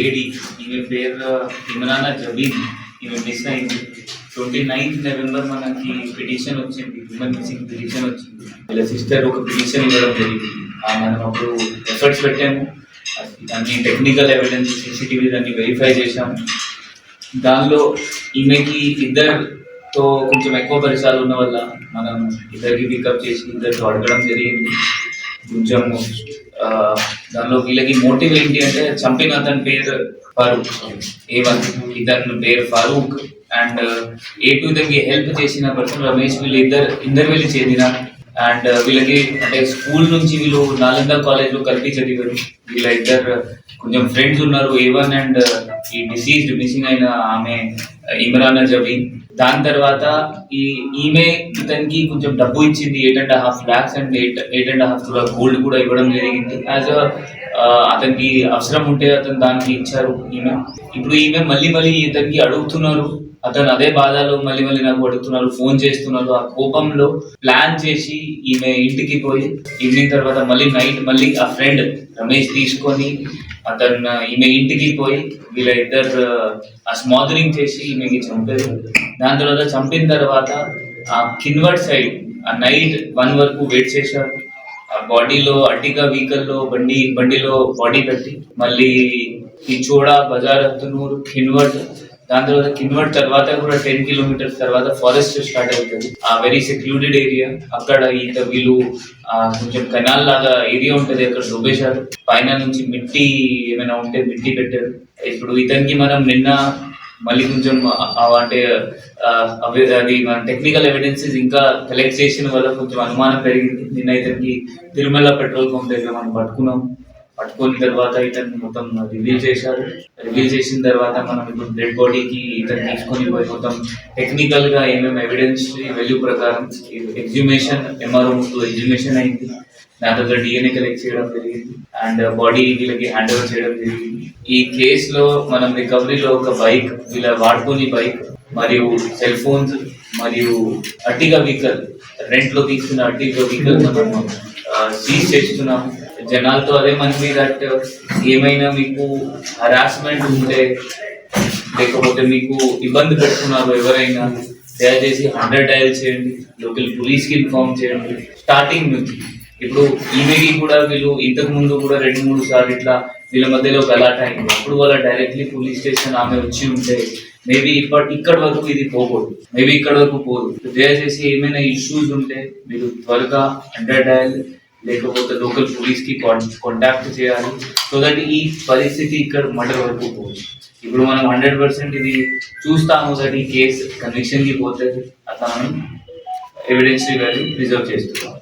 Lady, ఈమె పేరు ఇమ్రానా జబీన్, ఈమె మిస్ అయింది. 29th November మనకి పిటిషన్ వచ్చింది, హ్యూమన్ మిస్సింగ్ పిటిషన్ వచ్చింది. వీళ్ళ సిస్టర్ ఒక పిటిషన్ ఇవ్వడం జరిగింది. మనం అప్పుడు ఎఫర్ట్స్ పెట్టాము, అన్ని టెక్నికల్ ఎవిడెన్స్ CCTV అన్ని వెరిఫై చేశాము. దానిలో ఈమెకి ఇద్దరితో కొంచెం ఎక్కువ పరిచయాలు ఉన్న వల్ల మనం ఇద్దరికి పికప్ చేసి ఇద్దరితో అడగడం జరిగింది. కొంచెం దానిలో వీళ్ళకి మోటివ్ ఏంటి అంటే, చంపిన అతని పేరు ఫారూక్, A1, ఇతని పేరు ఫారూక్, అండ్ A2 ఇతనికి హెల్ప్ చేసిన పర్సన్ రమేష్. వీళ్ళు ఇద్దరు వెళ్ళి చేరిన, అండ్ వీళ్ళకి అంటే స్కూల్ నుంచి వీళ్ళు నాలంద కాలేజ్లో కలిపి చదివారు. వీళ్ళ ఇద్దరు కొంచెం ఫ్రెండ్స్ ఉన్నారు, A1 అండ్ ఈ డిసీజ్డ్ మిస్సింగ్ అయిన ఆమె ఇమ్రానా జబీన్. దాని తర్వాత ఈమె ఇతనికి కొంచెం డబ్బు ఇచ్చింది, 8.5 lakhs అండ్ 8.5 గోల్డ్ కూడా ఇవ్వడం జరిగింది. యాజ్ అతనికి అవసరం ఉంటే అతను దానికి ఇచ్చారు ఈమె. ఇప్పుడు ఈమె మళ్ళీ ఇతనికి అడుగుతున్నారు, అతను అదే బాధలో మళ్ళీ నాకు అడుగుతున్నారు, ఫోన్ చేస్తున్నారు. ఆ కోపంలో ప్లాన్ చేసి ఈమె ఇంటికి పోయి ఈవినింగ్ తర్వాత నైట్ మళ్ళీ ఆ ఫ్రెండ్ రమేష్ తీసుకొని ఈమె ఇంటికి పోయి వీళ్ళ ఇద్దరు ఆ స్మాదరింగ్ చేసి ఈమెకి చంపారు. దాని తర్వాత చంపిన తర్వాత ఆ కిన్వర్డ్ సైడ్ ఆ నైట్ 1 వరకు వెయిట్ చేశారు. ఆ బాడీలో అడ్డిగా వెహికల్లో బండిలో బాడీ పెట్టి మళ్ళీ ఈ చోడా బజార్ అత్తనూరు కిన్వర్డ్, దాని తర్వాత కిన్వర్డ్ తర్వాత కూడా 10 kilometers తర్వాత ఫారెస్ట్ స్టార్ట్ అవుతుంది. ఆ వెరీ సెక్లూడెడ్ ఏరియా, అక్కడ వీళ్ళు కొంచెం కెనాల్ లాగా ఏరియా ఉంటుంది, అక్కడ దుబ్బేశారు. పైన నుంచి మిట్టి ఏమైనా ఉంటే మిట్టి పెట్టారు. ఇప్పుడు ఇతనికి మనం నిన్న మళ్ళీ కొంచెం అంటే అది మన టెక్నికల్ ఎవిడెన్సెస్ ఇంకా కలెక్ట్ చేసిన వల్ల కొంచెం అనుమానం పెరిగింది. నిన్న ఇతనికి తిరుమల పెట్రోల్ పంప్ దగ్గర మనం పట్టుకున్న తర్వాత ఇతను మొత్తం రివీల్ చేశారు. రివీల్ చేసిన తర్వాత మనం ఇప్పుడు డెడ్ బాడీకి ఇతను తీసుకొని పోయి మొత్తం టెక్నికల్ గా ఏమేమి ఎవిడెన్స్ వాల్యూ ప్రకారం ఎగ్జిబిషన్ MRO ఎగ్జిబిషన్ అయింది. దాని తర్వాత DNA కలెక్ట్ చేయడం జరిగింది అండ్ బాడీ వీళ్ళకి హ్యాండ్ ఓవర్ చేయడం జరిగింది. ఈ కేసులో మనం రికవరీలో ఒక బైక్, వీళ్ళ వాడుకొని బైక్ మరియు సెల్ ఫోన్స్ మరియు అర్టిగా వెహికల్, రెంట్ లో తీసుకున్న అర్టిగా వెహికల్ మనం సీజ్ చేస్తున్నాము. జనాలతో అదే మనకి దట్ ఏమైనా మీకు హరాస్మెంట్ ఉంటే లేకపోతే మీకు ఇబ్బంది పెట్టుకున్నారు ఎవరైనా, దయచేసి 100 డయల్ చేయండి, లోకల్ పోలీస్కి ఇన్ఫార్మ్ చేయండి. స్టార్టింగ్ నుంచి ఇప్పుడు ఈమెకి కూడా వీళ్ళు ఇంతకు ముందు కూడా 2-3 సార్లు ఇట్లా వీళ్ళ మధ్యలో గలాట అయింది. అప్పుడు వాళ్ళ డైరెక్ట్లీ పోలీస్ స్టేషన్ ఆమె వచ్చి ఉంటే మేబీ ఇక్కడ వరకు ఇది పోకూడదు, మేబీ ఇక్కడ వరకు పోదు. దయచేసి ఏమైనా ఇష్యూస్ ఉంటే మీరు త్వరగా 100 డయల్ లేకపోతే లోకల్ పోలీస్కి కాంటాక్ట్ చేయాలి, సో దట్ ఈ పరిస్థితి ఇక్కడ మర్డర్ వరకు పోదు. ఇప్పుడు మనం 100% ఇది చూస్తాము దట్ ఈ కేసు కన్విక్షన్కి పోతుంది, అట్లా మనం ఎవిడెన్స్ ప్రిజర్వ్ చేస్తున్నాం.